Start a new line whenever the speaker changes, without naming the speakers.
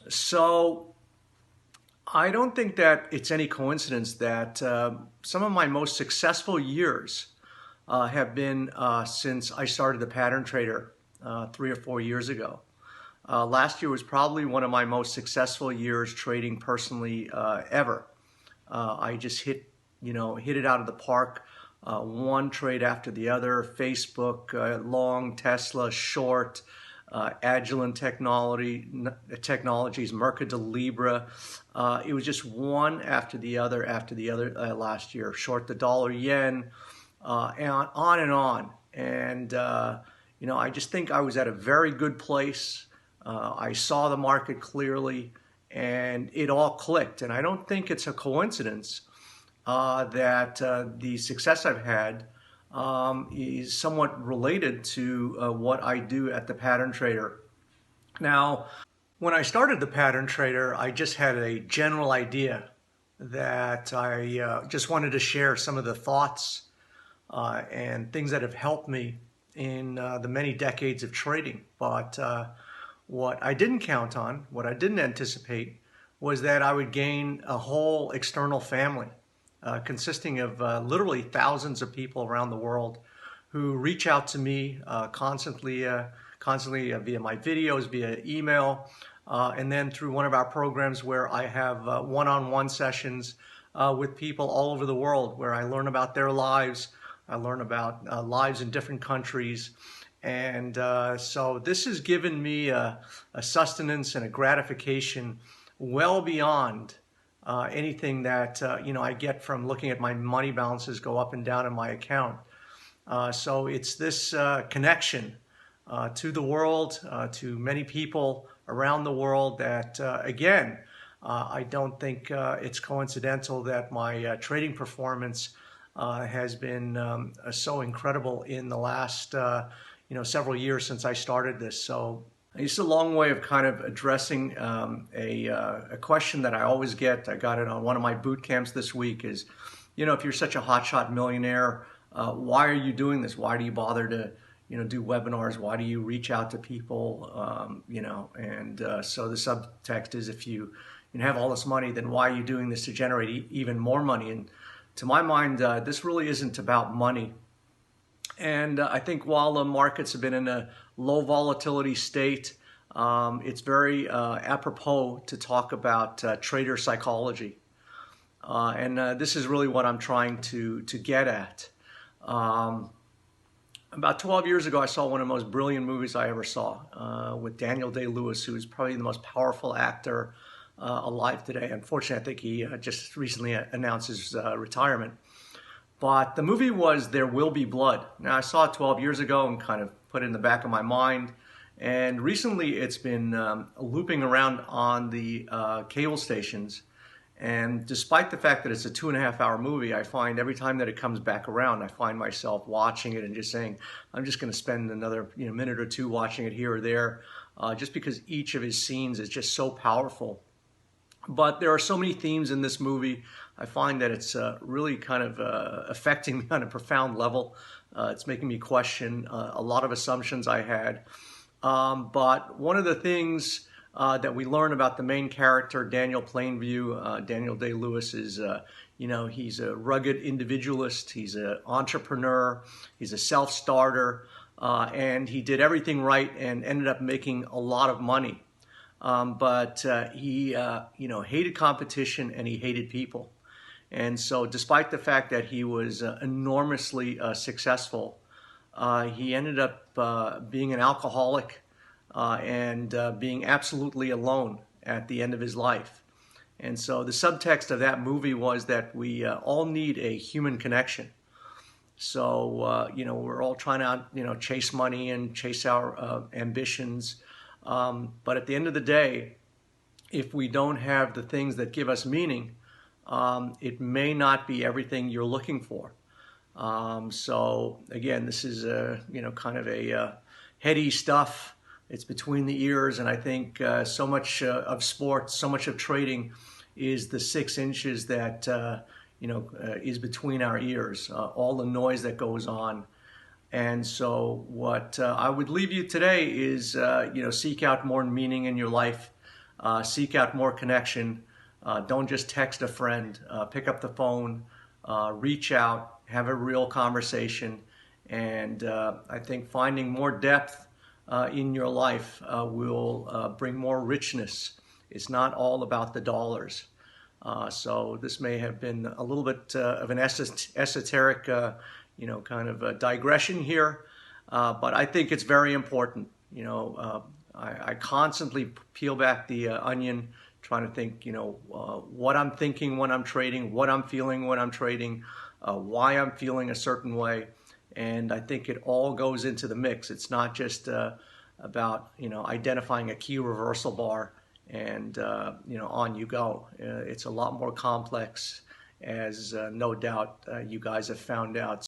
So I don't think that it's any coincidence that some of my most successful years have been since I started the Pattern Trader 3 or 4 years ago. Last year was probably one of my most successful years trading personally ever. I just hit it out of the park, one trade after the other. Facebook, long, Tesla, short, Agilent Technologies, Mercado Libre. It was just one after the other last year. Short the dollar yen, and on and on. And I just think I was at a very good place. I saw the market clearly, and it all clicked. And I don't think it's a coincidence that the success I've had is somewhat related to what I do at the Pattern Trader. Now, when I started the Pattern Trader, I just had a general idea that I just wanted to share some of the thoughts and things that have helped me in the many decades of trading. But what I didn't count on, what I didn't anticipate, was that I would gain a whole external family consisting of literally thousands of people around the world who reach out to me constantly via my videos, via email, and then through one of our programs where I have one-on-one sessions with people all over the world where I learn about their lives. I learn about lives in different countries. And so this has given me a sustenance and a gratification well beyond anything that I get from looking at my money balances go up and down in my account. So it's this connection to the world, to many people around the world that, again, I don't think it's coincidental that my trading performance has been so incredible in the last several years since I started this. So it's a long way of kind of addressing a question that I always get. I got it on one of my boot camps this week is, if you're such a hotshot millionaire, why are you doing this? Why do you bother to, do webinars? Why do you reach out to people? So the subtext is if you have all this money, then why are you doing this to generate even more money? And to my mind, this really isn't about money. And I think while the markets have been in a low volatility state, it's very apropos to talk about trader psychology. And this is really what I'm trying to get at. About 12 years ago, I saw one of the most brilliant movies I ever saw with Daniel Day-Lewis, who is probably the most powerful actor alive today. Unfortunately, I think he just recently announced his retirement. But the movie was There Will Be Blood. Now, I saw it 12 years ago and kind of put it in the back of my mind. And recently, it's been looping around on the cable stations. And despite the fact that it's a 2.5-hour movie, I find every time that it comes back around, I find myself watching it and just saying, I'm just going to spend another minute or two watching it here or there, just because each of his scenes is just so powerful. But there are so many themes in this movie. I find that it's really kind of affecting me on a profound level. It's making me question a lot of assumptions I had. But one of the things that we learn about the main character, Daniel Plainview, Daniel Day-Lewis, is, he's a rugged individualist. He's an entrepreneur. He's a self-starter. And he did everything right and ended up making a lot of money. But he, hated competition and he hated people. And so despite the fact that he was enormously successful, he ended up being an alcoholic and being absolutely alone at the end of his life. And so the subtext of that movie was that we all need a human connection. So, we're all trying to, chase money and chase our ambitions. But at the end of the day, if we don't have the things that give us meaning, it may not be everything you're looking for. So again, this is kind of a heady stuff. It's between the ears, and I think so much of sports, so much of trading, is the 6 inches that is between our ears. All the noise that goes on. And so what I would leave you today is, seek out more meaning in your life. seek out more connection. Don't just text a friend. Pick up the phone, reach out, have a real conversation. And I think finding more depth in your life will bring more richness. It's not all about the dollars. So this may have been a little bit of an esoteric, kind of a digression here, but I think it's very important. I constantly peel back the onion, trying to think, what I'm thinking when I'm trading, what I'm feeling when I'm trading, why I'm feeling a certain way, and I think it all goes into the mix. It's not just about identifying a key reversal bar and on you go. It's a lot more complex, as no doubt you guys have found out.